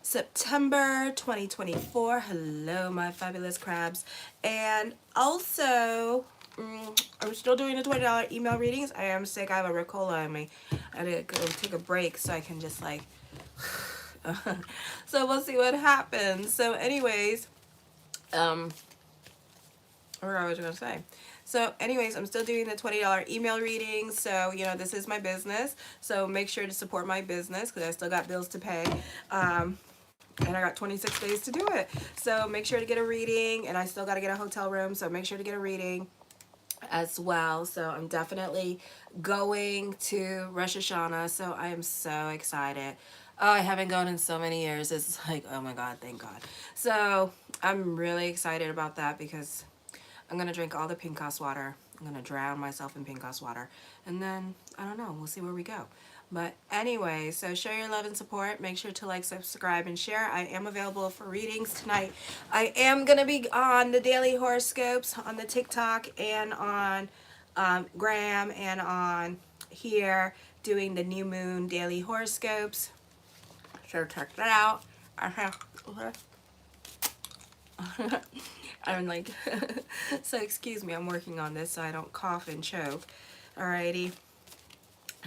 September 2024. Hello, my fabulous crabs. And also, I'm still doing the $20 email readings. I am sick. I have a Ricola in me. I had to go take a break so I can just like. So we'll see what happens. So, anyways, what was I going to say? So anyways, I'm still doing the $20 email reading. So, this is my business. So make sure to support my business because I still got bills to pay. And I got 26 days to do it. So make sure to get a reading. And I still got to get a hotel room. So make sure to get a reading as well. So I'm definitely going to Rosh Hashanah. So I am so excited. Oh, I haven't gone in so many years. It's like, oh my God, thank God. So I'm really excited about that because I'm going to drink all the pink house water. I'm going to drown myself in pink house water. And then, I don't know, we'll see where we go. But anyway, so show your love and support. Make sure to like, subscribe, and share. I am available for readings tonight. I am going to be on the daily horoscopes on the TikTok and on Gram and on here doing the new moon daily horoscopes. So check that out. I have... I'm like, so excuse me, I'm working on this so I don't cough and choke. Alrighty.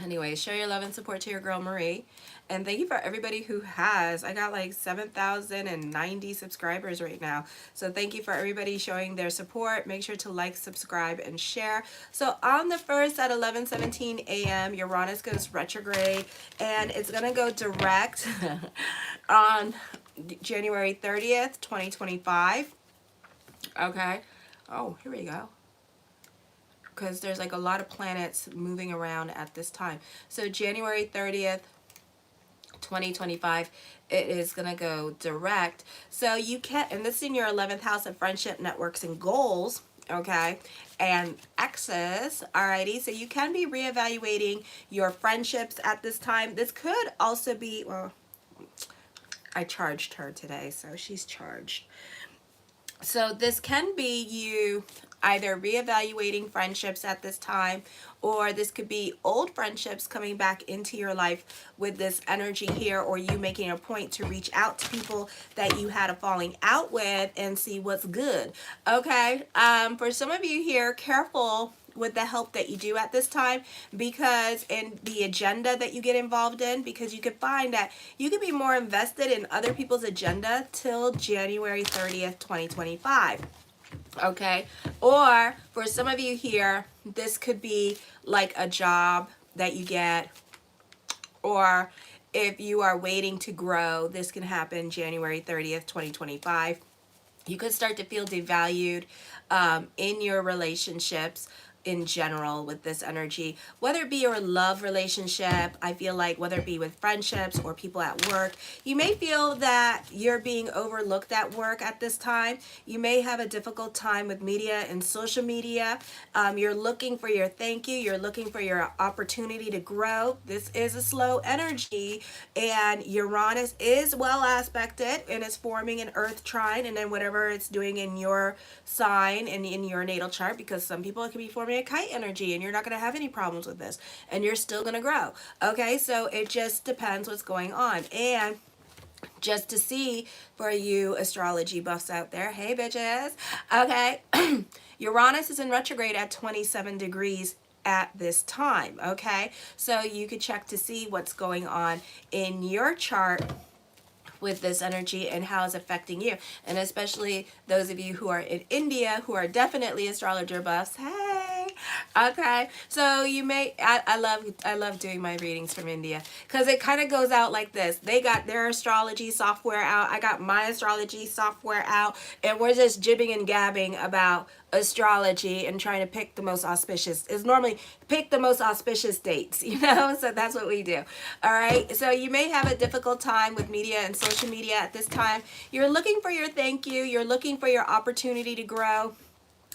Anyway, show your love and support to your girl Marie. And thank you for everybody who has. I got like 7,090 subscribers right now. So thank you for everybody showing their support. Make sure to like, subscribe, and share. So on the 1st at 11:17 a.m., Uranus goes retrograde. And it's going to go direct on January 30th, 2025. Okay. Oh, here we go. Because there's like a lot of planets moving around at this time. So January 30th, 2025, it is going to go direct. So you can, and this is in your 11th house of friendship, networks, and goals. Okay. And exes. Alrighty. So you can be reevaluating your friendships at this time. This could also be, well, I charged her today, so she's charged. So this can be you either reevaluating friendships at this time, or this could be old friendships coming back into your life with this energy here, or you making a point to reach out to people that you had a falling out with and see what's good. Okay. For some of you here, careful with the help that you do at this time, because in the agenda that you get involved in, because you could find that you could be more invested in other people's agenda till January 30th, 2025. Okay. Or for some of you here, this could be like a job that you get, or if you are waiting to grow, this can happen January 30th, 2025. You could start to feel devalued in your relationships in general with this energy, whether it be your love relationship. I feel like whether it be with friendships or people at work, you may feel that you're being overlooked at work at this time. You may have a difficult time with media and social media. You're looking for your thank you. You're looking for your opportunity to grow. This is a slow energy, and Uranus is well aspected and is forming an earth trine, and then whatever it's doing in your sign and in your natal chart, because some people it can be forming a kite energy and you're not going to have any problems with this and you're still going to grow. Okay, so it just depends what's going on. And just to see for you astrology buffs out there, hey bitches, okay, Uranus is in retrograde at 27 degrees at this time. Okay, so you could check to see what's going on in your chart with this energy and how it's affecting you. And especially those of you who are in India, who are definitely astrologer buffs. Hey, okay. So you may, I love doing my readings from India, because it kind of goes out like this. They got their astrology software out. I got my astrology software out, and we're just jibbing and gabbing about astrology and trying to pick the most auspicious. It's normally pick the most auspicious dates, so that's what we do. All right, so you may have a difficult time with media and social media at this time. You're looking for your thank you. You're looking for your opportunity to grow.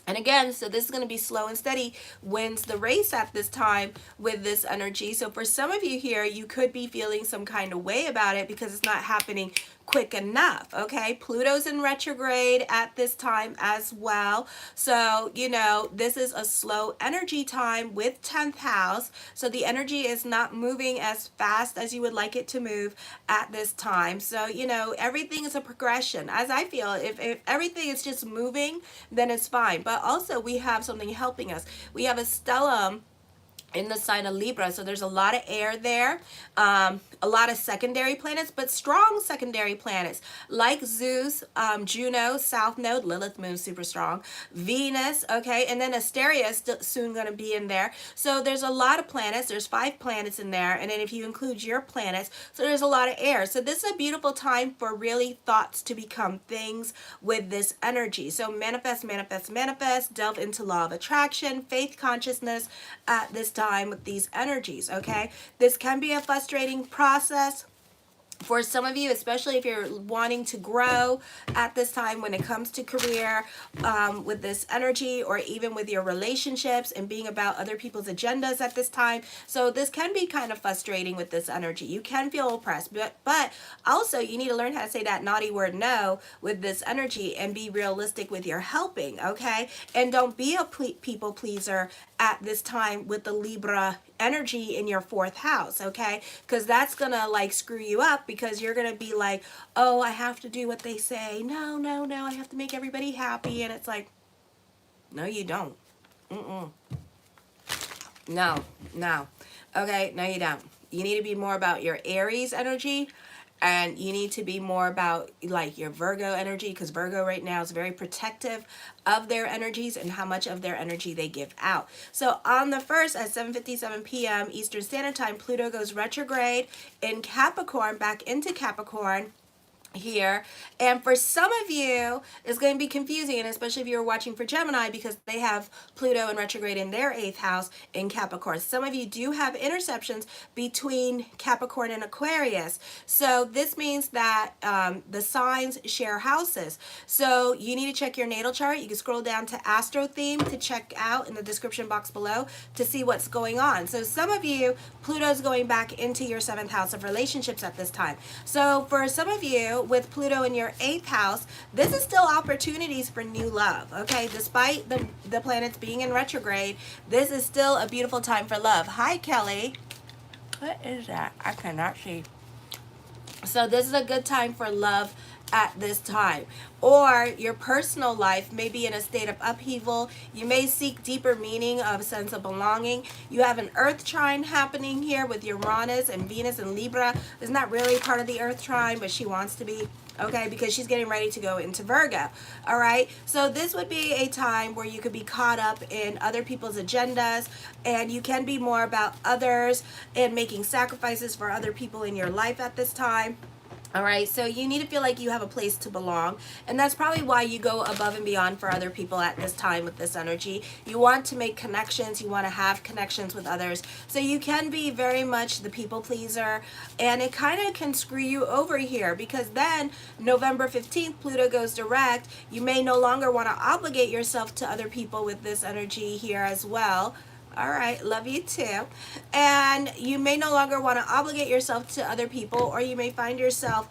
And again, so this is going to be slow and steady, wins the race at this time with this energy. So for some of you here, you could be feeling some kind of way about it because it's not happening quick enough. Okay, Pluto's in retrograde at this time as well. So, you know, this is a slow energy time with 10th house. So the energy is not moving as fast as you would like it to move at this time. So, you know, everything is a progression. As I feel, if everything is just moving, then it's fine. But also we have something helping us. We have a stellium in the sign of Libra, so there's a lot of air there, a lot of secondary planets, but strong secondary planets like Zeus, Juno, South Node, Lilith, Moon, super strong, Venus, okay, and then Asteria is soon going to be in there. So there's a lot of planets. There's 5 planets in there, and then if you include your planets, so there's a lot of air. So this is a beautiful time for really thoughts to become things with this energy. So manifest, manifest, manifest, delve into law of attraction, faith consciousness at this time with these energies. Okay, this can be a frustrating process for some of you, especially if you're wanting to grow at this time when it comes to career, with this energy, or even with your relationships and being about other people's agendas at this time. So this can be kind of frustrating with this energy. You can feel oppressed, but also you need to learn how to say that naughty word no with this energy and be realistic with your helping, okay? And don't be a people pleaser at this time with the Libra energy in your 4th house, okay? Because that's gonna like screw you up, because you're gonna be like, oh, I have to do what they say. No, no, no, I have to make everybody happy. And it's like, no, you don't. No, no. Okay, no, you don't. You need to be more about your Aries energy, and you need to be more about like your Virgo energy, because Virgo right now is very protective of their energies and how much of their energy they give out. So on the 1st at 7:57 p.m. Eastern Standard Time, Pluto goes retrograde in Capricorn, back into Capricorn here. And for some of you, it's going to be confusing, and especially if you're watching for Gemini, because they have Pluto in retrograde in their 8th house in Capricorn. Some of you do have interceptions between Capricorn and Aquarius. So this means that the signs share houses. So you need to check your natal chart. You can scroll down to Astro Theme to check out in the description box below to see what's going on. So some of you, Pluto's going back into your 7th house of relationships at this time. So for some of you, with Pluto in your 8th house, this is still opportunities for new love, okay? Despite the planets being in retrograde, this is still a beautiful time for love. Hi, Kelly. What is that? I cannot see. So this is a good time for love at this time. Or your personal life may be in a state of upheaval. You may seek deeper meaning of a sense of belonging. You have an earth trine happening here with Uranus and Venus and Libra. It's not really part of the earth trine, but she wants to be, okay, because she's getting ready to go into Virgo. All right, so this would be a time where you could be caught up in other people's agendas, and you can be more about others and making sacrifices for other people in your life at this time. All right, so you need to feel like you have a place to belong, and that's probably why you go above and beyond for other people at this time with this energy. You want to make connections, you want to have connections with others, so you can be very much the people pleaser, and it kind of can screw you over here, because then November 15th, Pluto goes direct. You may no longer want to obligate yourself to other people with this energy here as well. All right, love you too. And you may no longer want to obligate yourself to other people, or you may find yourself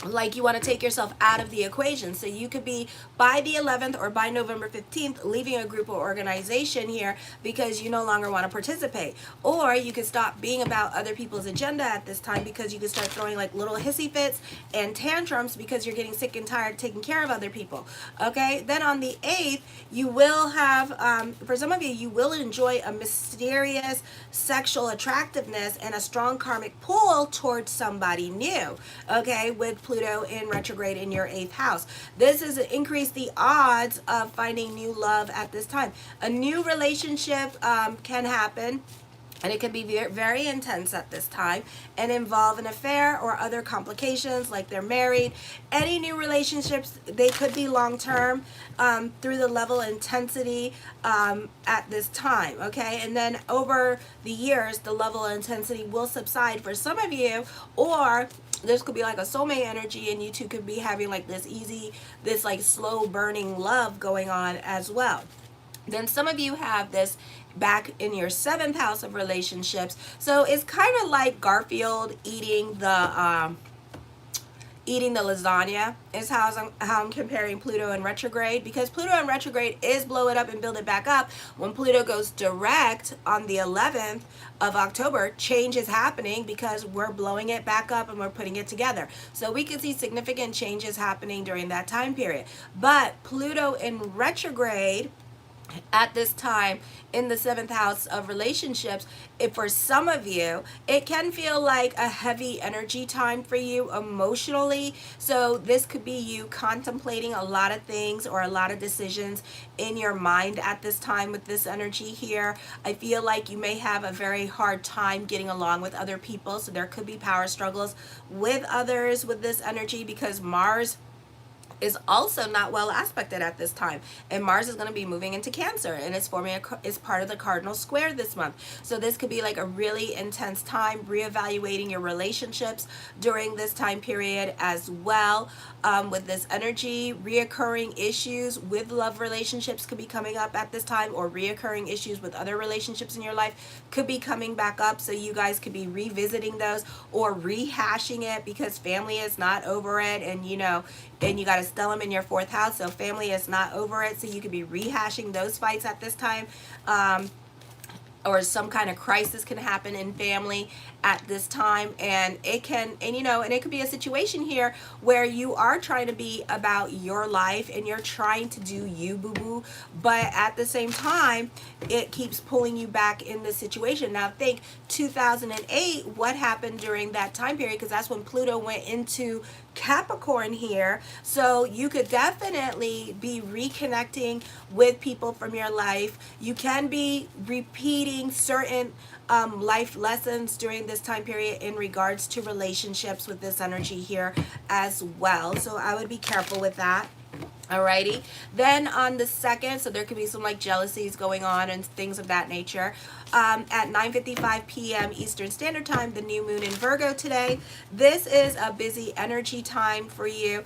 like you want to take yourself out of the equation. So you could be by the 11th or by November 15th leaving a group or organization here because you no longer want to participate. Or you could stop being about other people's agenda at this time, because you could start throwing like little hissy fits and tantrums because you're getting sick and tired of taking care of other people. Okay, then on the 8th, you will have, for some of you, you will enjoy a mysterious sexual attractiveness and a strong karmic pull towards somebody new. Okay, with Pluto in retrograde in your 8th house. This is increase the odds of finding new love at this time. A new relationship can happen, and it can be very, very intense at this time and involve an affair or other complications, like they're married. Any new relationships, they could be long-term through the level of intensity at this time, okay? And then over the years, the level of intensity will subside for some of you, or this could be like a soulmate energy, and you two could be having like this like slow burning love going on as well. Then some of you have this back in your 7th house of relationships. So it's kind of like Garfield eating the lasagna is how I'm comparing Pluto in retrograde, because Pluto in retrograde is blow it up and build it back up. When Pluto goes direct on the 11th of October, change is happening because we're blowing it back up and we're putting it together. So we can see significant changes happening during that time period. But Pluto in retrograde at this time in the 7th house of relationships, if for some of you it can feel like a heavy energy time for you emotionally. So this could be you contemplating a lot of things or a lot of decisions in your mind at this time with this energy here. I feel like you may have a very hard time getting along with other people, so there could be power struggles with others with this energy, because Mars is also not well aspected at this time, and Mars is going to be moving into Cancer, and it's forming is part of the cardinal square this month. So this could be like a really intense time reevaluating your relationships during this time period as well. With this energy, reoccurring issues with love relationships could be coming up at this time, or reoccurring issues with other relationships in your life could be coming back up. So you guys could be revisiting those or rehashing it, because family is not over it, and you know, and you got to still them in your 4th house, so family is not over it. So you could be rehashing those fights at this time, or some kind of crisis can happen in family at this time, and it can, and you know, and it could be a situation here where you are trying to be about your life and you're trying to do you, boo boo, but at the same time it keeps pulling you back in this situation. Now think 2008, what happened during that time period, because that's when Pluto went into Capricorn here. So you could definitely be reconnecting with people from your life. You can be repeating certain life lessons during this time period in regards to relationships with this energy here as well. So I would be careful with that. Alrighty. Then on the 2nd, so there could be some like jealousies going on and things of that nature. At 9:55 p.m. Eastern Standard Time, the new moon in Virgo today. This is a busy energy time for you.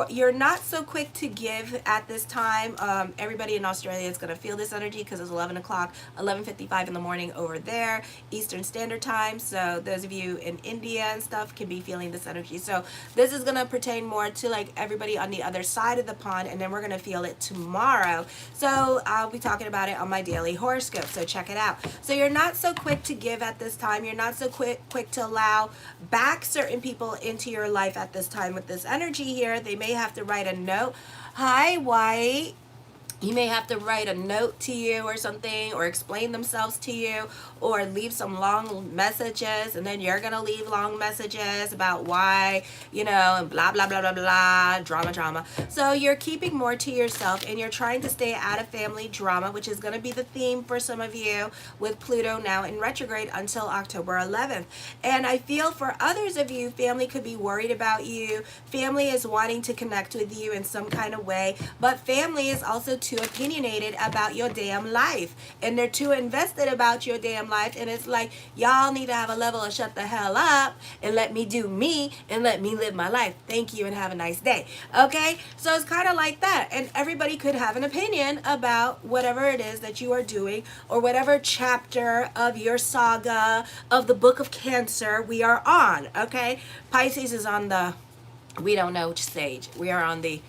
You're not so quick to give at this time. Everybody in Australia is going to feel this energy because it's 11 o'clock, 11:55 in the morning over there, Eastern Standard Time. So those of you in India and stuff can be feeling this energy. So this is going to pertain more to like everybody on the other side of the pond, and then we're going to feel it tomorrow. So I'll be talking about it on my daily horoscope, so check it out. So you're not so quick to give at this time. You're not so quick to allow back certain people into your life at this time with this energy here. They may have to write a note. Hi, White. You may have to write a note to you or something, or explain themselves to you, or leave some long messages, and then you're gonna leave long messages about why, you know, and blah blah blah blah blah, drama. So you're keeping more to yourself, and you're trying to stay out of family drama, which is gonna be the theme for some of you with Pluto now in retrograde until October 11th. And I feel for others of you, family could be worried about you. Family is wanting to connect with you in some kind of way, but family is also too opinionated about your damn life, and they're too invested about your damn life, and it's like, y'all need to have a level of shut the hell up and let me do me and let me live my life. Thank you and have a nice day. Okay, so it's kind of like that, and everybody could have an opinion about whatever it is that you are doing, or whatever chapter of your saga of the book of Cancer we are on. Okay, Pisces is on the, we don't know which stage. We are on the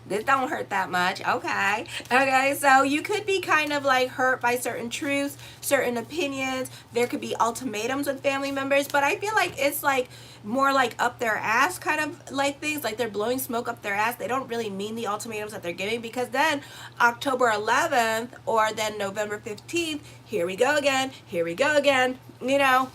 this don't hurt that much. Okay, so you could be kind of like hurt by certain truths, certain opinions. There could be ultimatums with family members, but I feel like it's like more like up their ass kind of like things, like they're blowing smoke up their ass. They don't really mean the ultimatums that they're giving, because then October 11th or then November 15th, here we go again, you know.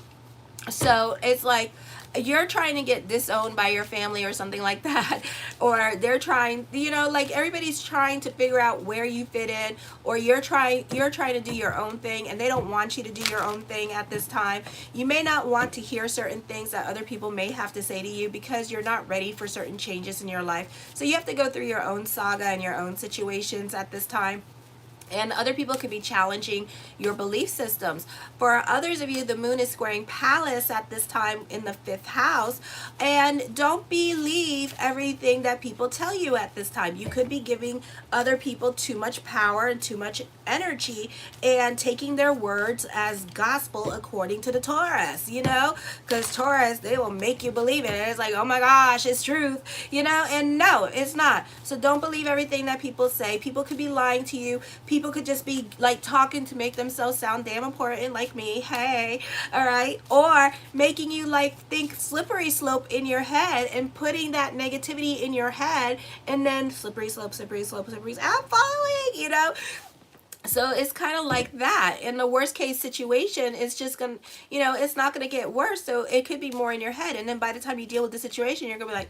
So it's like you're trying to get disowned by your family or something like that, or they're trying, you know, like everybody's trying to figure out where you fit in, or you're trying to do your own thing, and they don't want you to do your own thing at this time. You may not want to hear certain things that other people may have to say to you, because you're not ready for certain changes in your life. So you have to go through your own saga and your own situations at this time. And other people could be challenging your belief systems. For others of you, the moon is squaring Pallas at this time in the 5th house. And don't believe everything that people tell you at this time. You could be giving other people too much power and too much energy and taking their words as gospel according to the Taurus, you know? Because Taurus, they will make you believe it. And it's like, oh my gosh, it's truth, you know? And no, it's not. So don't believe everything that people say. People could be lying to you. People could just be like talking to make themselves sound damn important, like me. Hey, all right, or making you like think slippery slope in your head and putting that negativity in your head, and then slippery slope, slippery slope, slippery slope. I'm falling, you know. So it's kind of like that. In the worst case situation, it's just gonna, you know, it's not gonna get worse. So it could be more in your head, and then by the time you deal with the situation, you're gonna be like,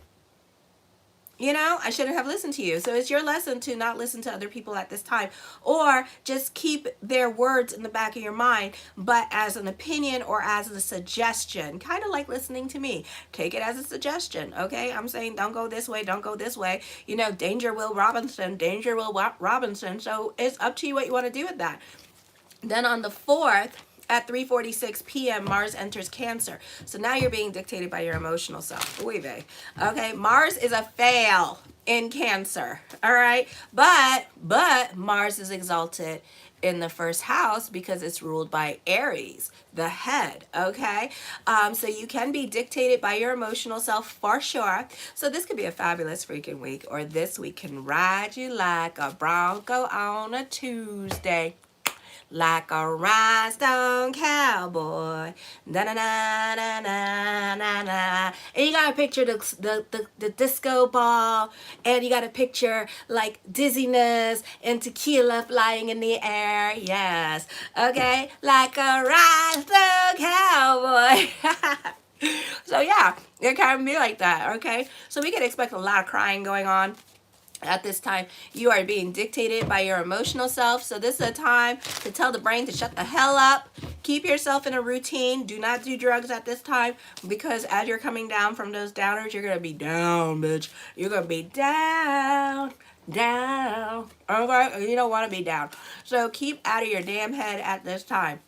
you know, I shouldn't have listened to you. So it's your lesson to not listen to other people at this time, or just keep their words in the back of your mind, but as an opinion or as a suggestion, kind of like listening to me. Take it as a suggestion, okay? I'm saying don't go this way, don't go this way. You know, danger Will Robinson, danger Will Robinson. So it's up to you what you want to do with that. Then on the 4th, at 3:46 p.m., Mars enters Cancer. So now you're being dictated by your emotional self. Oy vey. Okay, Mars is a fail in Cancer. All right, but Mars is exalted in the 1st house because it's ruled by Aries, the head. Okay, so you can be dictated by your emotional self for sure. So this could be a fabulous freaking week, or this week can ride you like a Bronco on a Tuesday. Like a rhinestone cowboy, na na na na na na na. And you gotta picture the disco ball, and you gotta picture like dizziness and tequila flying in the air. Yes, okay, like a rhinestone cowboy. So yeah, it can be like that. Okay, so we can expect a lot of crying going on at this time. You are being dictated by your emotional self. So this is a time to tell the brain to shut the hell up. Keep yourself in a routine. Do not do drugs at this time, because as you're coming down from those downers, you're going to be down, bitch. You're going to be down. Okay? You don't want to be down. So keep out of your damn head at this time.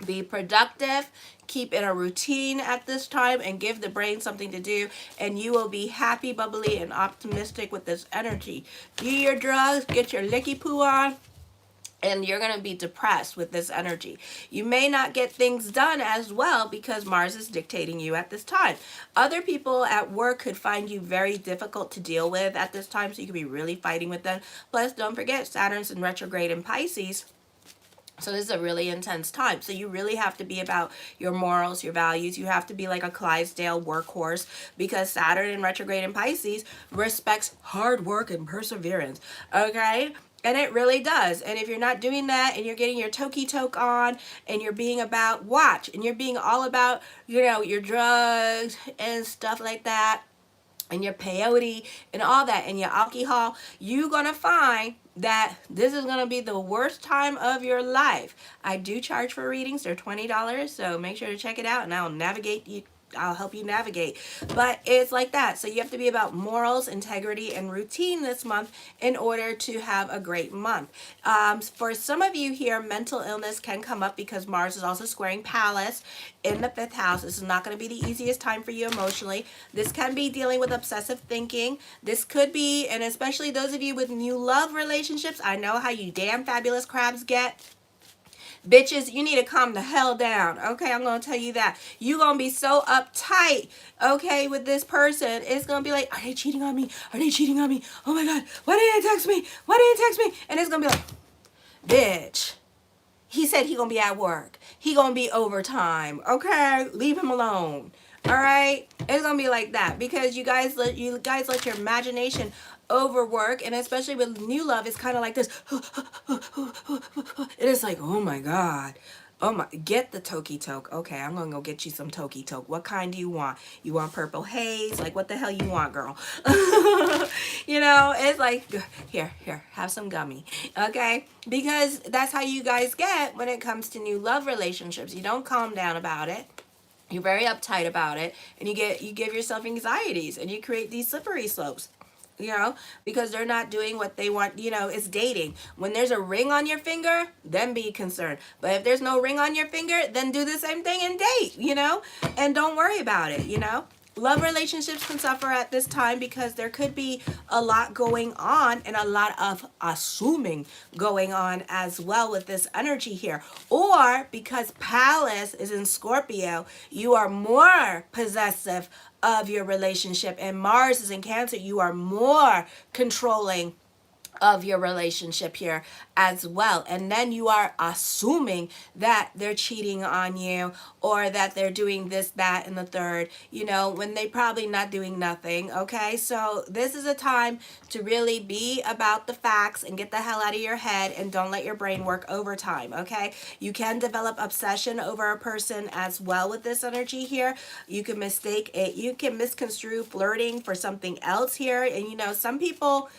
Be productive. Keep in a routine at this time and give the brain something to do, and you will be happy, bubbly, and optimistic with this energy. Do your drugs, get your licky poo on, and you're going to be depressed with this energy. You may not get things done as well because Mars is dictating you at this time. Other people at work could find you very difficult to deal with at this time, so you could be really fighting with them. Plus, don't forget, Saturn's in retrograde in Pisces. So this is a really intense time. So you really have to be about your morals, your values. You have to be like a Clydesdale workhorse, because Saturn in retrograde in Pisces respects hard work and perseverance. Okay? And it really does. And if you're not doing that, and you're getting your toki toke on, and you're being about watch, and you're being all about, you know, your drugs and stuff like that, and your peyote and all that, and your alcohol, you're gonna find that this is gonna be the worst time of your life. I do charge for readings. They're $20, so make sure to check it out, and I'll help you navigate. But it's like that. So you have to be about morals, integrity, and routine this month in order to have a great month. For some of you here, mental illness can come up because Mars is also squaring Pallas in the 5th house. This is not going to be the easiest time for you emotionally. This can be dealing with obsessive thinking. This could be, and especially those of you with new love relationships, I know how you damn fabulous crabs get. Bitches, you need to calm the hell down. Okay, I'm going to tell you that. You're going to be so uptight, okay, with this person. It's going to be like, are they cheating on me? Are they cheating on me? Oh my God, why didn't they text me? Why didn't they text me? And it's going to be like, bitch, he said he going to be at work. He going to be overtime. Okay, leave him alone. All right, it's going to be like that, because you guys let your imagination overwork, and especially with new love, it's kind of like this. It is like, oh my God. Oh my, get the toki toke. Okay, I'm gonna go get you some toki toke. What kind do you want? You want purple haze? Like, what the hell you want, girl? You know, it's like, here, have some gummy. Okay, because that's how you guys get when it comes to new love relationships. You don't calm down about it. You're very uptight about it, and you give yourself anxieties, and you create these slippery slopes. you know, because they're not doing what they want, you know, it's dating. When there's a ring on your finger, then be concerned. But if there's no ring on your finger, then do the same thing and date, you know, and don't worry about it, you know. Love relationships can suffer at this time because there could be a lot going on and a lot of assuming going on as well with this energy here. Or because Palace is in Scorpio, you are more possessive of your relationship, and Mars is in Cancer, you are more controlling of your relationship here as well. And then you are assuming that they're cheating on you, or that they're doing this, that, and the third, you know, when they probably not doing nothing. Okay, so this is a time to really be about the facts and get the hell out of your head, and don't let your brain work overtime. Okay, you can develop obsession over a person as well with this energy here. You can mistake it, you can misconstrue flirting for something else here. And you know, some people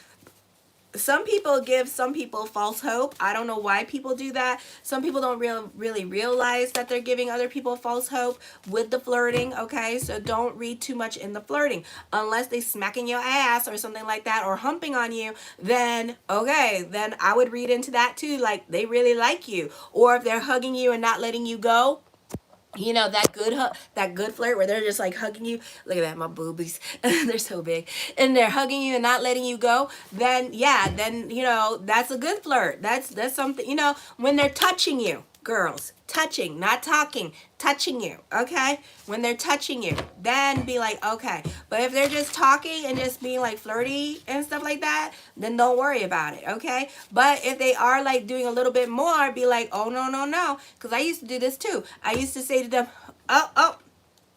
give some people false hope. I don't know why people do that. Some people don't really realize that they're giving other people false hope with the flirting. Okay, so don't read too much in the flirting unless they smacking your ass or something like that, or humping on you. Then okay, then I would read into that too, like they really like you. Or if they're hugging you and not letting you go, you know, that good flirt where they're just like hugging you. Look at that, my boobies. They're so big. And they're hugging you and not letting you go. Then yeah, then you know, that's a good flirt. That's something, you know, when they're touching you, girls, touching, not talking, touching you. Okay, when they're touching you, then be like, okay. But if they're just talking and just being like flirty and stuff like that, then don't worry about it. Okay, but if they are like doing a little bit more, be like, oh no, no, no, because I used to do this too. I used to say to them, oh,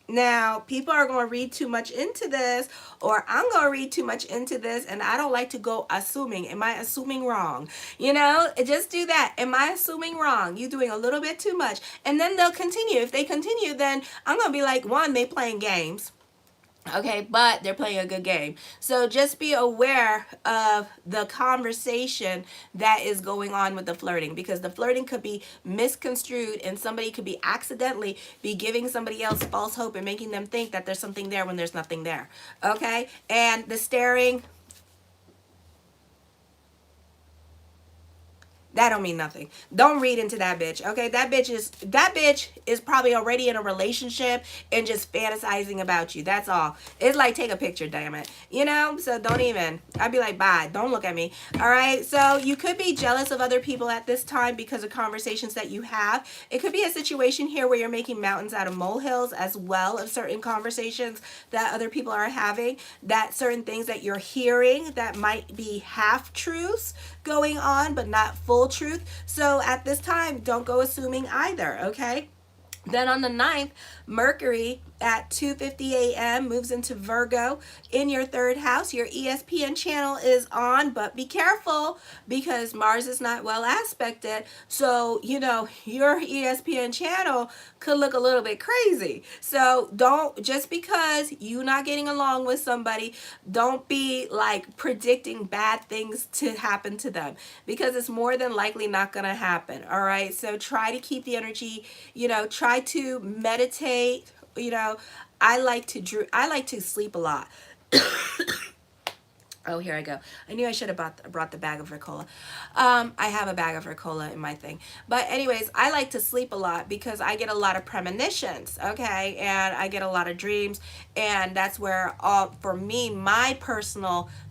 now, people are going to read too much into this, or I'm going to read too much into this, and I don't like to go assuming. Am I assuming wrong? You know, just do that. Am I assuming wrong? You doing a little bit too much. And then they'll continue. If they continue, then I'm going to be like, one, they playing games. Okay, but they're playing a good game. So just be aware of the conversation that is going on with the flirting, because the flirting could be misconstrued and somebody could be accidentally be giving somebody else false hope and making them think that there's something there when there's nothing there. Okay, and the staring, that don't mean nothing. Don't read into that bitch. Okay, that bitch is probably already in a relationship and just fantasizing about you. That's all. It's like, take a picture, damn it. You know, so don't even. I'd be like, bye. Don't look at me. All right. So you could be jealous of other people at this time because of conversations that you have. It could be a situation here where you're making mountains out of molehills as well, of certain conversations that other people are having, that certain things that you're hearing that might be half truths going on, but not full truth. So at this time, don't go assuming either. Okay, then on the 9th, Mercury at 2:50 a.m. moves into Virgo in your 3rd house. Your ESPN channel is on, but be careful because Mars is not well aspected. So, you know, your ESPN channel could look a little bit crazy. So don't, just because you're not getting along with somebody, don't be like predicting bad things to happen to them, because it's more than likely not going to happen. All right. So try to keep the energy, you know, try to meditate. You know, I like to sleep a lot. Oh, here I go. I knew I should have brought the bag of Ricola. I have a bag of Ricola in my thing. But anyways, I like to sleep a lot because I get a lot of premonitions, okay? And I get a lot of dreams. And that's where, for me,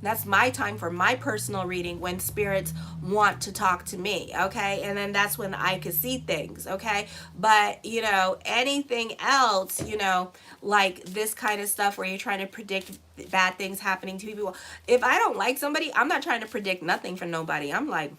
that's my time for my personal reading, when spirits want to talk to me, okay? And then that's when I could see things, okay? But, you know, anything else, you know, like this kind of stuff where you're trying to predict bad things happening to people. If I don't like somebody, I'm not trying to predict nothing for nobody. I'm like,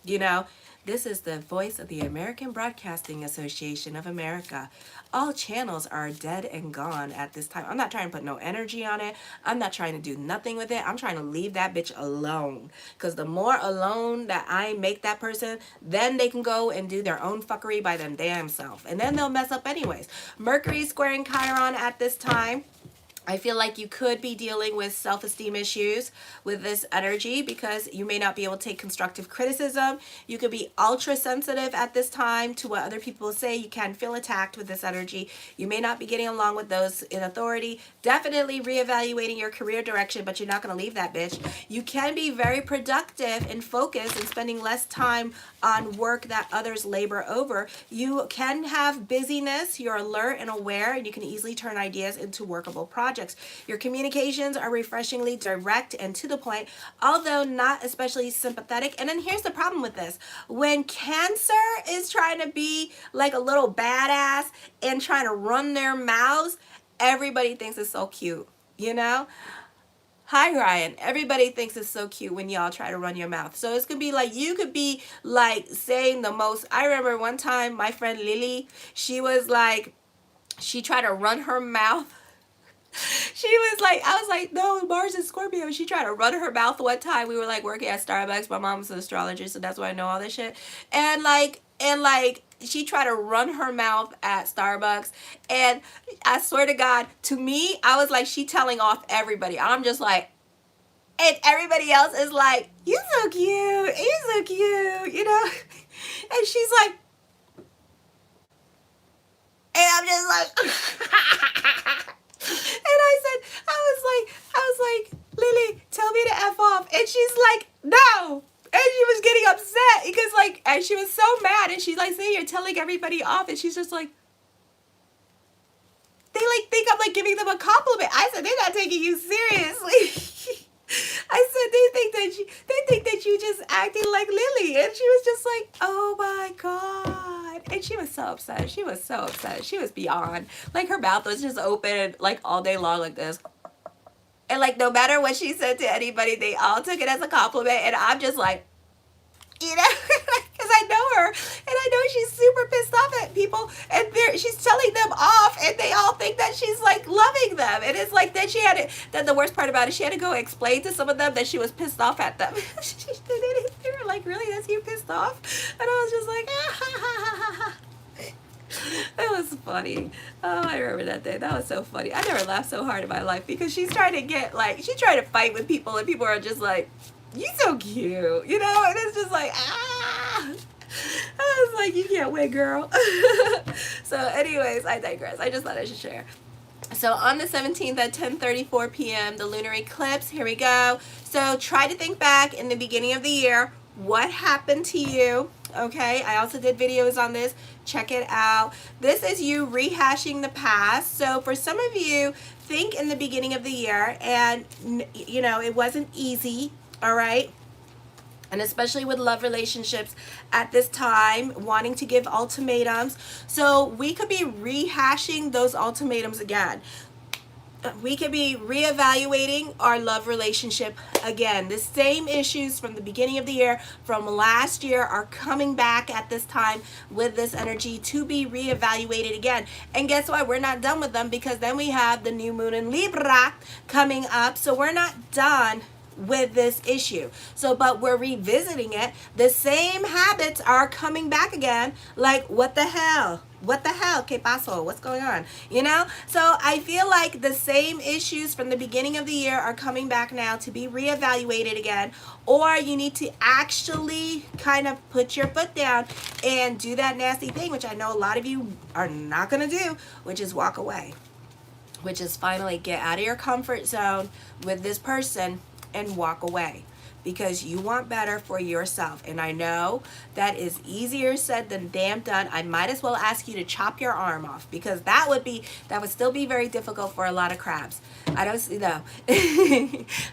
you know, this is the voice of the American Broadcasting Association of America. All channels are dead and gone at this time. I'm not trying to put no energy on it. I'm not trying to do nothing with it. I'm trying to leave that bitch alone. Because the more alone that I make that person, then they can go and do their own fuckery by them damn self. And then they'll mess up anyways. Mercury squaring Chiron at this time. I feel like you could be dealing with self-esteem issues with this energy because you may not be able to take constructive criticism. You could be ultra sensitive at this time to what other people say. You can feel attacked with this energy. You may not be getting along with those in authority. Definitely reevaluating your career direction, but you're not going to leave that bitch. You can be very productive and focused and spending less time on work that others labor over. You can have busyness. You're alert and aware, and you can easily turn ideas into workable projects. Your communications are refreshingly direct and to the point, although not especially sympathetic. And then here's the problem with this. When Cancer is trying to be like a little badass and trying to run their mouths, everybody thinks it's so cute, you know? Hi, Ryan. Everybody thinks it's so cute when y'all try to run your mouth. So it's going to be like, you could be like saying the most. I remember one time my friend Lily, she was like, she tried to run her mouth. She was like, I was like, no, Mars is Scorpio. She tried to run her mouth one time. We were like working at Starbucks. My mom was an astrologer, so that's why I know all this shit. And she tried to run her mouth at Starbucks. And I swear to God, to me, I was like, she telling off everybody. I'm just like, and everybody else is like, you're so cute. You're so cute, you know? And she's like, and I'm just like, and I was like, Lily, tell me to F off. And she's like, no. And she was getting upset because like, and she was so mad. And she's like, say you're telling everybody off. And she's just like, they like think I'm like giving them a compliment. I said, they're not taking you seriously. I said, they think that you just acting like Lily. And she was just like, oh my God. And she was so upset. She was so upset. She was beyond. Like her mouth was just open like all day long like this. And like no matter what she said to anybody, they all took it as a compliment. And I'm just like, you know, because I know her and I know she's super pissed off at people and she's telling them off and they all think that she's like loving them. And it's like then then the worst part about it, she had to go explain to some of them that she was pissed off at them. They were like, really, that's you pissed off? And I was just like, ah. That was funny. Oh, I remember that day. That was so funny. I never laughed so hard in my life because she's trying to fight with people and people are just like, you so cute, you know? And it's just like, ah. I was like, you can't win, girl. So anyways, I digress. I just thought I should share. So on the 17th at 10:34 p.m., the lunar eclipse, here we go. So try to think back in the beginning of the year, what happened to you? Okay, I also did videos on this. Check it out. This is you rehashing the past. So for some of you, think in the beginning of the year and, you know, it wasn't easy, all right? And especially with love relationships at this time, wanting to give ultimatums. So we could be rehashing those ultimatums again. We could be reevaluating our love relationship again. The same issues from the beginning of the year, from last year, are coming back at this time with this energy to be reevaluated again. And guess what? We're not done with them because then we have the new moon in Libra coming up. So we're not done with this issue. So, but we're revisiting it. The same habits are coming back again. Like, what the hell? What the hell? ¿Qué pasó? What's going on? You know? So I feel like the same issues from the beginning of the year are coming back now to be reevaluated again. Or you need to actually kind of put your foot down and do that nasty thing, which I know a lot of you are not going to do, which is walk away. Which is finally get out of your comfort zone with this person and walk away because you want better for yourself. And I know that is easier said than damn done. I might as well ask you to chop your arm off because that would still be very difficult for a lot of crabs. I don't see though.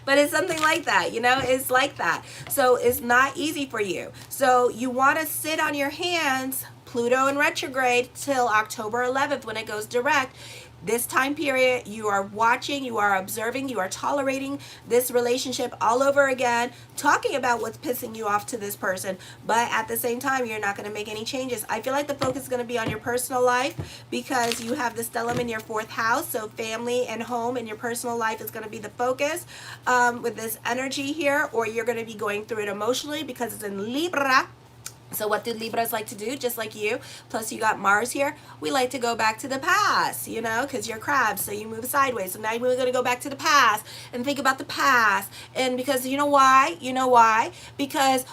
But it's something like that, you know, it's like that. So it's not easy for you. So you want to sit on your hands, Pluto in retrograde till October 11th when it goes direct. This time period, you are watching, you are observing, you are tolerating this relationship all over again, talking about what's pissing you off to this person, but at the same time, you're not going to make any changes. I feel like the focus is going to be on your personal life because you have the stellium in your 4th house, so family and home and your personal life is going to be the focus with this energy here, or you're going to be going through it emotionally because it's in Libra. So what do Libras like to do? Just like you, plus you got Mars here, we like to go back to the past, you know, because you're crabs, so you move sideways. So now we're going to go back to the past and think about the past. And because you know why? You know why? Because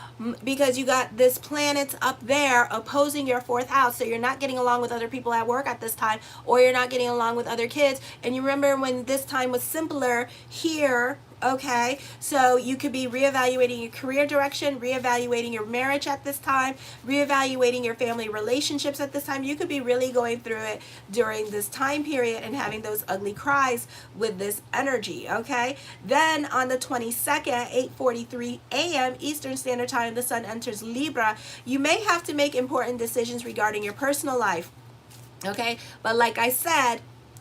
you got this planet up there opposing your fourth house, so you're not getting along with other people at work at this time, or you're not getting along with other kids. And you remember when this time was simpler here. Okay, so you could be reevaluating your career direction, reevaluating your marriage at this time, reevaluating your family relationships at this time. You could be really going through it during this time period and having those ugly cries with this energy. Okay, then on the 22nd, 8:43 a.m. Eastern Standard Time, the sun enters Libra. You may have to make important decisions regarding your personal life. Okay, but like I said,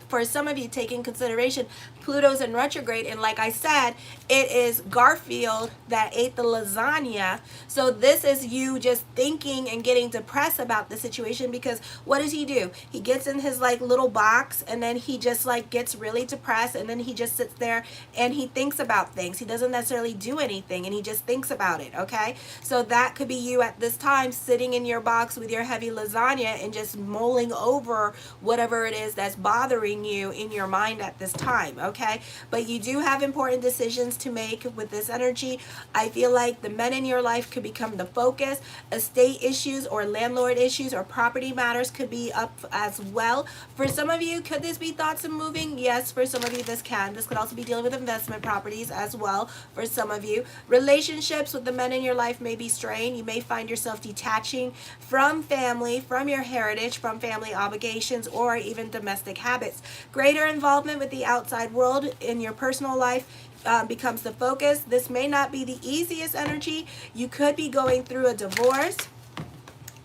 for some of you, take in consideration Pluto's in retrograde, and like I said, it is Garfield that ate the lasagna. So this is you just thinking and getting depressed about the situation, because what does he do? He gets in his like little box, and then he just like gets really depressed, and then he just sits there and he thinks about things. He doesn't necessarily do anything, and he just thinks about it. Okay, so that could be you at this time, sitting in your box with your heavy lasagna and just mulling over whatever it is that's bothering you in your mind at this time. Okay, but you do have important decisions to make with this energy. I feel like the men in your life could become the focus. Estate issues or landlord issues or property matters could be up as well. For some of you, could this be thoughts of moving? Yes, for some of you this can. This could also be dealing with investment properties as well for some of you. Relationships with the men in your life may be strained. You may find yourself detaching from family, from your heritage, from family obligations, or even domestic habits. Greater involvement with the outside world in your personal life becomes the focus. This may not be the easiest energy. You could be going through a divorce,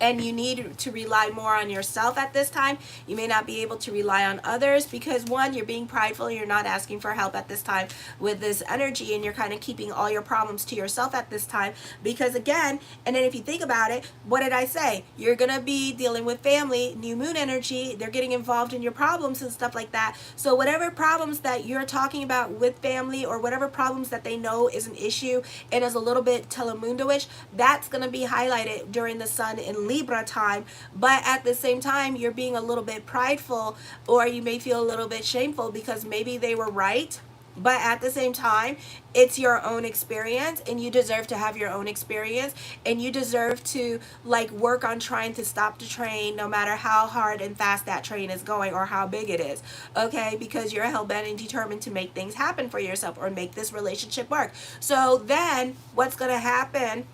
and you need to rely more on yourself at this time. You may not be able to rely on others because, one, you're being prideful, you're not asking for help at this time with this energy, and you're kind of keeping all your problems to yourself at this time because, again, and then if you think about it, what did I say? You're going to be dealing with family, new moon energy, they're getting involved in your problems and stuff like that. So whatever problems that you're talking about with family, or whatever problems that they know is an issue and is a little bit telemundo-ish, that's going to be highlighted during the sun in Libra time. But at the same time, you're being a little bit prideful, or you may feel a little bit shameful because maybe they were right, but at the same time, it's your own experience, and you deserve to have your own experience, and you deserve to like work on trying to stop the train, no matter how hard and fast that train is going or how big it is. Okay, because you're hell-bent and determined to make things happen for yourself or make this relationship work. So then what's going to happen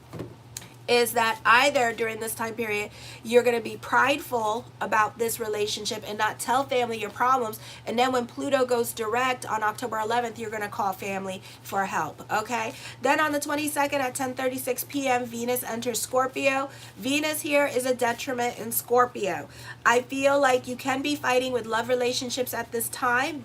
is that either during this time period you're going to be prideful about this relationship and not tell family your problems, and then when Pluto goes direct on October 11th, you're going to call family for help. Okay, then on the 22nd at 10:36 p.m. Venus enters Scorpio. Venus here is a detriment in Scorpio. I feel like you can be fighting with love relationships at this time.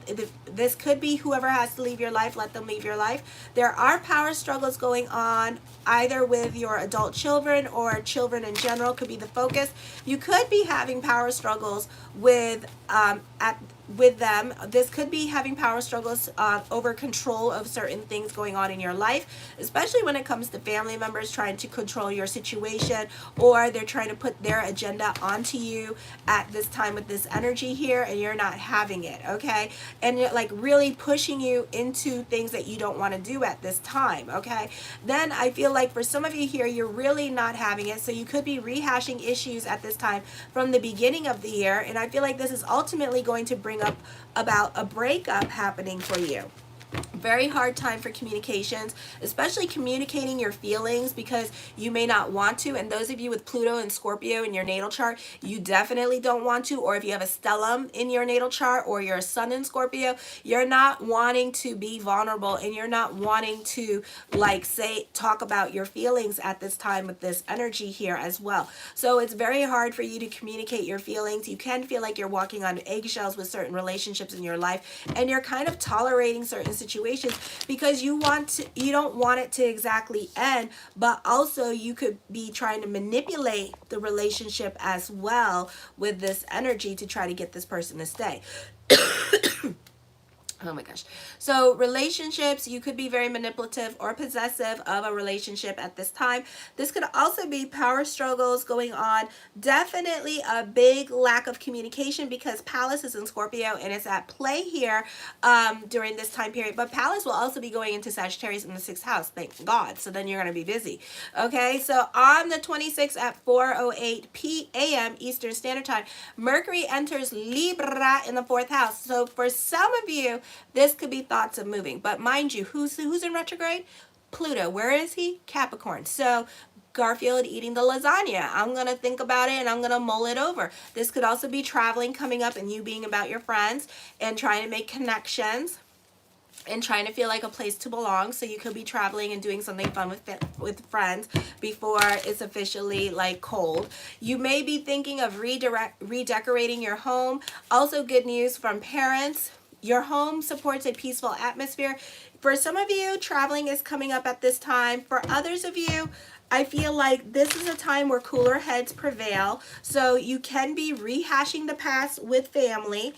This could be whoever has to leave your life, let them leave your life. There are power struggles going on either with your adult children or children in general could be the focus. You could be having power struggles with them. This could be having power struggles over control of certain things going on in your life, especially when it comes to family members trying to control your situation, or they're trying to put their agenda onto you at this time with this energy here, and you're not having it. Okay, and you're like really pushing you into things that you don't want to do at this time. Okay, then I feel like for some of you here, you're really not having it, so you could be rehashing issues at this time from the beginning of the year, and I feel like this is ultimately going to bring up about a breakup happening for you. Very hard time for communications, especially communicating your feelings, because you may not want to. And those of you with Pluto and Scorpio in your natal chart, you definitely don't want to. Or if you have a stellium in your natal chart, or your sun in Scorpio, you're not wanting to be vulnerable, and you're not wanting to like talk about your feelings at this time with this energy here as well. So it's very hard for you to communicate your feelings. You can feel like you're walking on eggshells with certain relationships in your life, and you're kind of tolerating certain situations because you don't want it to exactly end, but also you could be trying to manipulate the relationship as well with this energy to try to get this person to stay. Oh my gosh. So relationships, you could be very manipulative or possessive of a relationship at this time. This could also be power struggles going on. Definitely a big lack of communication because Pallas is in Scorpio and it's at play here during this time period. But Pallas will also be going into Sagittarius in the 6th house. Thank God. So then you're going to be busy. Okay. So on the 26th at 4:08 p.m. Eastern Standard Time, Mercury enters Libra in the 4th house. So for some of you, this could be thoughts of moving. But mind you, who's in retrograde? Pluto. Where is he? Capricorn. So Garfield eating the lasagna. I'm going to think about it and I'm going to mull it over. This could also be traveling coming up and you being about your friends and trying to make connections and trying to feel like a place to belong. So you could be traveling and doing something fun with friends before it's officially like cold. You may be thinking of redecorating your home. Also good news from parents. Your home supports a peaceful atmosphere. For some of you, traveling is coming up at this time. For others of you, I feel like this is a time where cooler heads prevail. So you can be rehashing the past with family.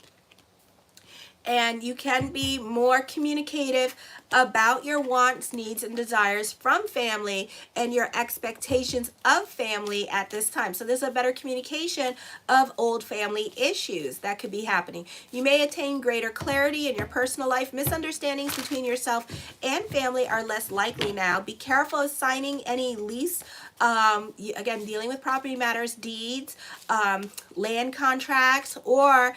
And you can be more communicative about your wants, needs, and desires from family and your expectations of family at this time. So there's a better communication of old family issues that could be happening. You may attain greater clarity in your personal life. Misunderstandings between yourself and family are less likely now. Be careful of signing any lease. Again, dealing with property matters, deeds, land contracts, or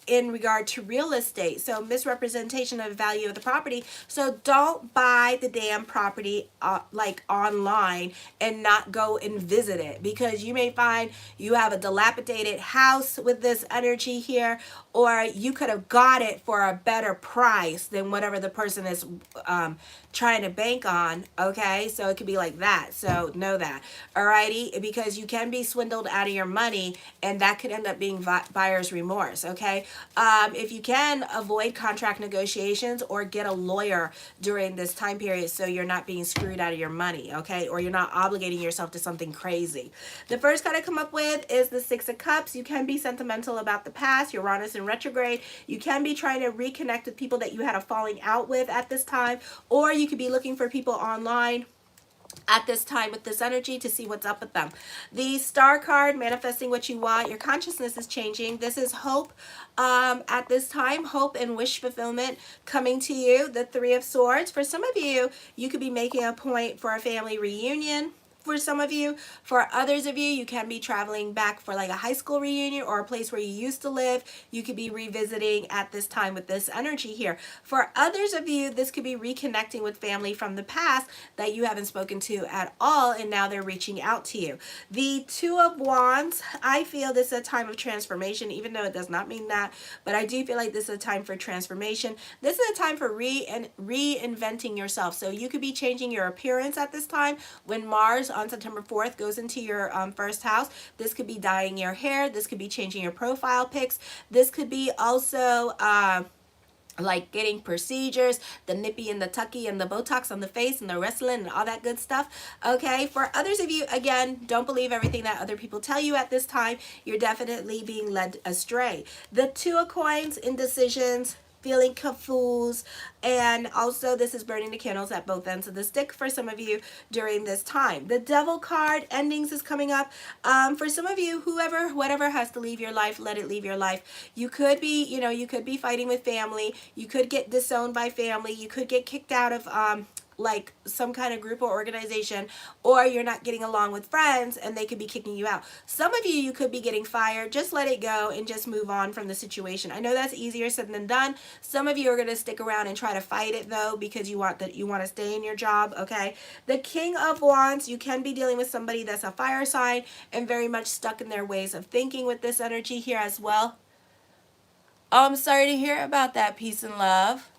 in regard to real estate. So misrepresentation of the value of the property. So don't buy the damn property like online and not go and visit it, because you may find you have a dilapidated house with this energy here, or you could have got it for a better price than whatever the person is trying to bank on. Okay, so it could be like that. So know that. Alrighty, because you can be swindled out of your money, and that could end up being buyer's remorse. Okay, if you can, avoid contract negotiations or get a lawyer during this time period so you're not being screwed out of your money. Okay, or you're not obligating yourself to something crazy. The first card I come up with is the 6 of Cups. You can be sentimental about the past. Uranus in retrograde. You can be trying to reconnect with people that you had a falling out with at this time, or you could be looking for people online at this time with this energy to see what's up with them. The Star card, manifesting what you want. Your consciousness is changing. This is hope at this time. Hope and wish fulfillment coming to you. The 3 of Swords. For some of you, you could be making a point for a family reunion. For some of you, for others of you, you can be traveling back for like a high school reunion or a place where you used to live. You could be revisiting at this time with this energy here. For others of you, this could be reconnecting with family from the past that you haven't spoken to at all, and now they're reaching out to you. The 2 of Wands, I feel this is a time of transformation, even though it does not mean that, but I do feel like this is a time for transformation. This is a time for reinventing yourself. So you could be changing your appearance at this time. When Mars on September 4th goes into your first house, this could be dyeing your hair. This could be changing your profile pics. This could be also like getting procedures, the nippy and the tucky and the Botox on the face and the wrestling and all that good stuff. Okay, for others of you, again, don't believe everything that other people tell you at this time. You're definitely being led astray. The 2 of Coins, indecisions, feeling confused, and also this is burning the candles at both ends of the stick for some of you during this time. The Devil card, endings, is coming up. For some of you, whatever has to leave your life, let it leave your life. You could be, you could be fighting with family. You could get disowned by family. You could get kicked out of like some kind of group or organization, or you're not getting along with friends and they could be kicking you out. Some of you could be getting fired. Just let it go and just move on from the situation. I know that's easier said than done. Some of you are going to stick around and try to fight it though, because you want to stay in your job. Okay, the King of Wands, you can be dealing with somebody that's a fire sign and very much stuck in their ways of thinking with this energy here as well. Oh, I'm sorry to hear about that. Peace and love.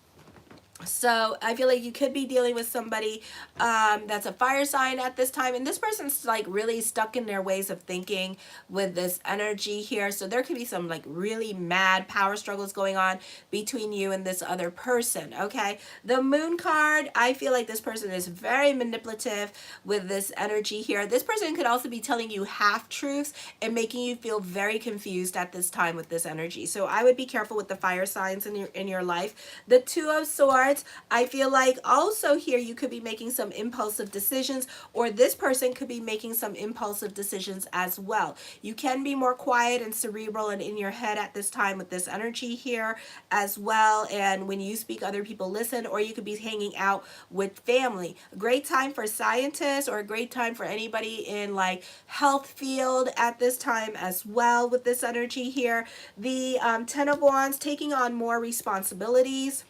So I feel like you could be dealing with somebody that's a fire sign at this time, and this person's like really stuck in their ways of thinking with this energy here. So there could be some like really mad power struggles going on between you and this other person. Okay, the Moon card, I feel like this person is very manipulative with this energy here. This person could also be telling you half truths and making you feel very confused at this time with this energy. So I would be careful with the fire signs in your life. The Two of Swords, I feel like also here you could be making some impulsive decisions, or this person could be making some impulsive decisions as well. You can be more quiet and cerebral and in your head at this time with this energy here as well. And when you speak, other people listen, or you could be hanging out with family. A great time for scientists, or a great time for anybody in like health field at this time as well with this energy here. The Ten of Wands, taking on more responsibilities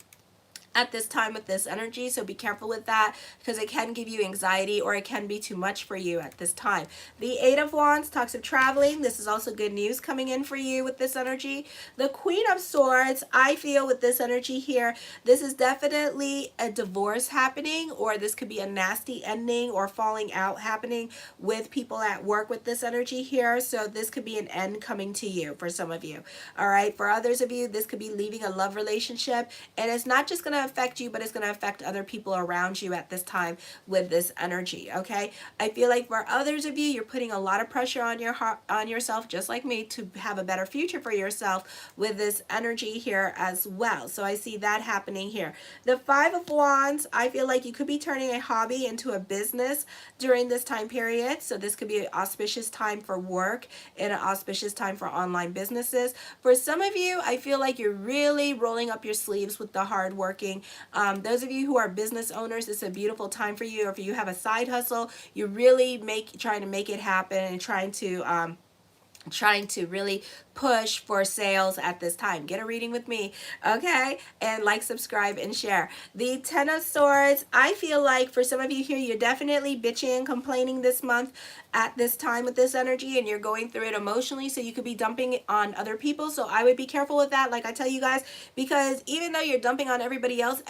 at this time with this energy, so be careful with that because it can give you anxiety, or it can be too much for you at this time. The Eight of Wands talks of traveling. This is also good news coming in for you with this energy. The Queen of Swords, I feel with this energy here, this is definitely a divorce happening, or this could be a nasty ending or falling out happening with people at work with this energy here. So this could be an end coming to you for some of you. All right, for others of you, this could be leaving a love relationship, and it's not just going to affect you, but it's going to affect other people around you at this time with this energy. Okay, I feel like for others of you, you're putting a lot of pressure on your heart, on yourself, just like me, to have a better future for yourself with this energy here as well. So I see that happening here. The Five of Wands, I feel like you could be turning a hobby into a business during this time period. So this could be an auspicious time for work and an auspicious time for online businesses. For some of you, I feel like you're really rolling up your sleeves with the hard working. Those of you who are business owners, it's a beautiful time for you. Or if you have a side hustle, you're really trying to make it happen and trying to really push for sales at this time. Get a reading with me, okay? And like, subscribe, and share. The Ten of Swords, I feel like for some of you here, you're definitely bitching and complaining this month at this time with this energy, and you're going through it emotionally, so you could be dumping it on other people. So I would be careful with that, like I tell you guys, because even though you're dumping on everybody else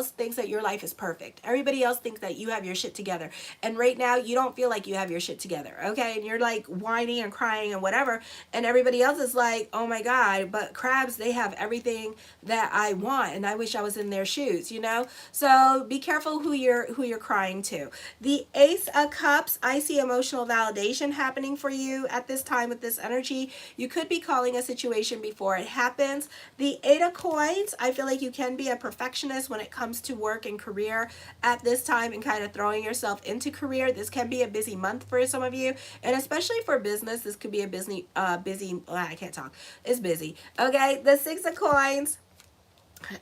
thinks that your life is perfect. Everybody else thinks that you have your shit together. And right now, you don't feel like you have your shit together, okay? And you're like whining and crying and whatever, and everybody else is like, oh my God, but crabs, they have everything that I want, and I wish I was in their shoes, you know? So be careful who you're crying to. The Ace of Cups, I see emotional validation happening for you at this time with this energy. You could be calling a situation before it happens. The Eight of Coins, I feel like you can be a perfectionist when it comes to work and career at this time, and kind of throwing yourself into career. This can be a busy month for some of you, and especially for business, this could be a busy, I can't talk. It's busy. Okay, the Six of Coins,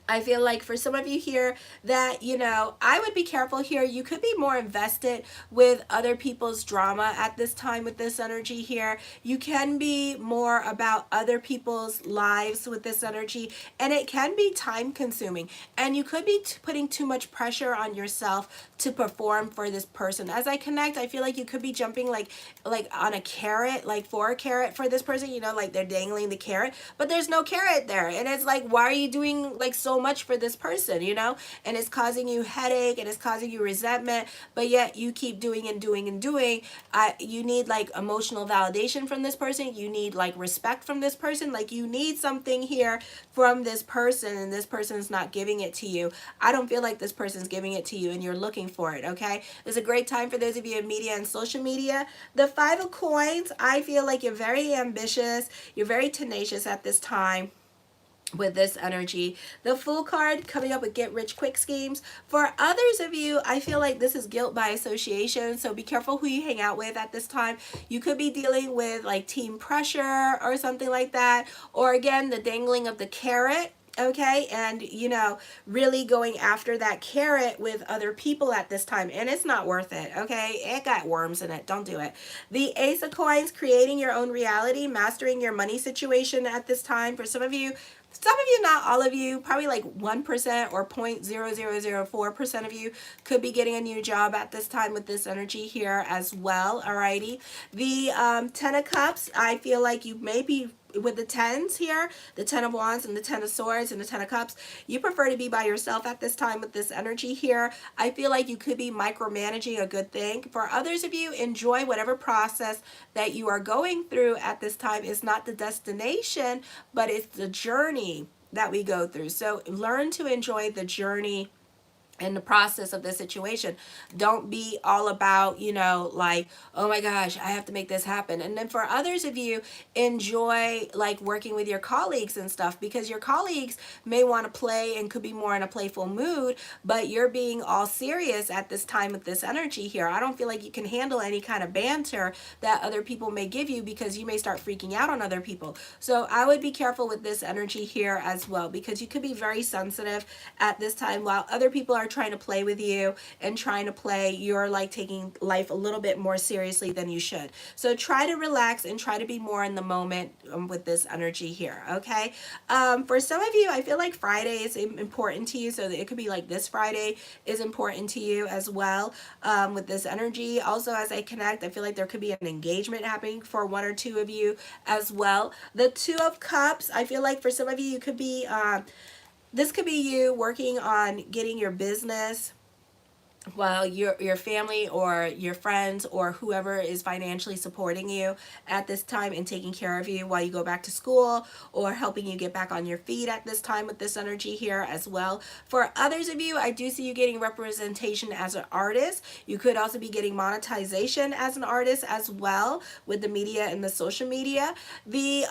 I feel like for some of you here that, you know, I would be careful here. You could be more invested with other people's drama at this time with this energy here. You can be more about other people's lives with this energy, and it can be time consuming, and you could be putting too much pressure on yourself to perform for this person. As I connect, I feel like you could be jumping like on a carrot, like for a carrot for this person, you know, like they're dangling the carrot, but there's no carrot there. And it's like, why are you doing like so much for this person, you know? And it's causing you headache, and it's causing you resentment, but yet you keep doing and doing and doing. You need like emotional validation from this person. You need like respect from this person. Like you need something here from this person, and this person's not giving it to you. I don't feel like this person's giving it to you, and you're looking for it, okay? It's a great time for those of you in media and social media. The Five of Coins, I feel like you're very ambitious. You're very tenacious at this time with this energy. The Fool card, coming up with get rich quick schemes. For others of you, I feel like this is guilt by association, so be careful who you hang out with at this time. You could be dealing with like team pressure or something like that, or again, the dangling of the carrot. Okay, and you know, really going after that carrot with other people at this time, and it's not worth it. Okay, it got worms in it. Don't do it. The Ace of Coins, creating your own reality, mastering your money situation at this time. For some of you, not all of you, probably like 1% or 0.0004% of you could be getting a new job at this time with this energy here as well. Alrighty. The Ten of Cups, I feel like you may be with the tens here, the 10 of wands and the 10 of swords and the 10 of cups, you prefer to be by yourself at this time with this energy here. I feel like you could be micromanaging a good thing. For others of you, enjoy whatever process that you are going through at this time. It's not the destination, but it's the journey that we go through. So learn to enjoy the journey in the process of this situation. Don't be all about, you know, like, oh my gosh, I have to make this happen. And then for others of you, enjoy like working with your colleagues and stuff, because your colleagues may want to play and could be more in a playful mood, but you're being all serious at this time with this energy here. I don't feel like you can handle any kind of banter that other people may give you, because you may start freaking out on other people. So I would be careful with this energy here as well, because you could be very sensitive at this time while other people are trying to play with you and trying to play. You're like taking life a little bit more seriously than you should. So try to relax and try to be more in the moment with this energy here. Okay. For some of you, I feel like Friday is important to you, so that it could be like this Friday is important to you as well, with this energy. Also, as I connect, I feel like there could be an engagement happening for one or two of you as well. The Two of Cups, I feel like for some of you, you could be this could be you working on getting your business, well, your family or your friends or whoever is financially supporting you at this time and taking care of you while you go back to school, or helping you get back on your feet at this time with this energy here as well. For others of you, I do see you getting representation as an artist. You could also be getting monetization as an artist as well with the media and the social media. The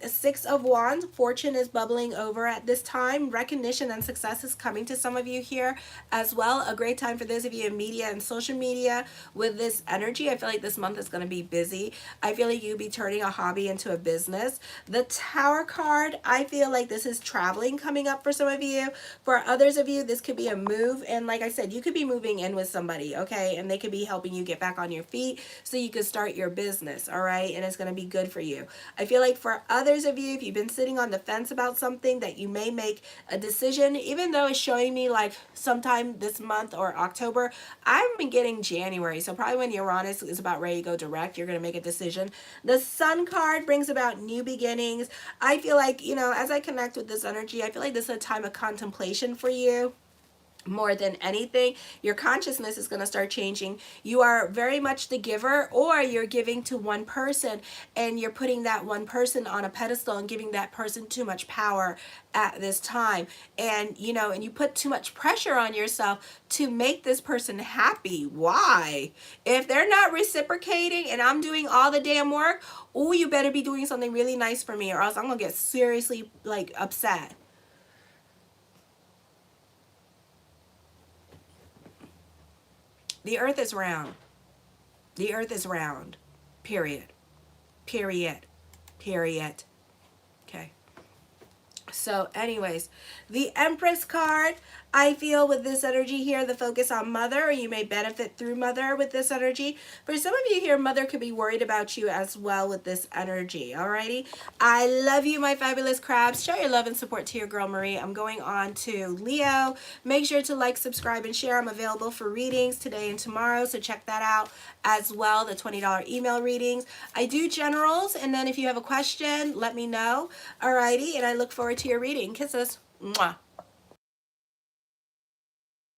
Six of Wands, fortune is bubbling over at this time. Recognition and success is coming to some of you here as well. A great time for those of you in media and social media with this energy. I feel like this month is going to be busy. I feel like you'll be turning a hobby into a business. The Tower card, I feel like this is traveling coming up for some of you. For others of you, this could be a move. And like I said, you could be moving in with somebody, okay? And they could be helping you get back on your feet so you can start your business, all right? And it's going to be good for you. I feel like for others of you, if you've been sitting on the fence about something, that you may make a decision, even though it's showing me like sometime this month or October. I've been getting January, so probably when Uranus is about ready to go direct, you're going to make a decision. The Sun card brings about new beginnings. I feel like, you know, as I connect with this energy, I feel like this is a time of contemplation for you. More than anything, your consciousness is going to start changing. You are very much the giver, or you're giving to one person and you're putting that one person on a pedestal and giving that person too much power at this time. And you know, and you put too much pressure on yourself to make this person happy. Why? If they're not reciprocating and I'm doing all the damn work, oh, you better be doing something really nice for me, or else I'm going to get seriously like upset. The earth is round. The earth is round. Period. Period. Period. Okay. So anyways, the Empress card, I feel with this energy here, the focus on mother, or you may benefit through mother with this energy. For some of you here, mother could be worried about you as well with this energy. Alrighty. I love you, my fabulous crabs. Show your love and support to your girl Marie. I'm going on to Leo. Make sure to like, subscribe, and share. I'm available for readings today and tomorrow, so check that out as well, the $20 email readings. I do generals, and then if you have a question, let me know. Alrighty, and I look forward to your reading. Kisses. Mwah.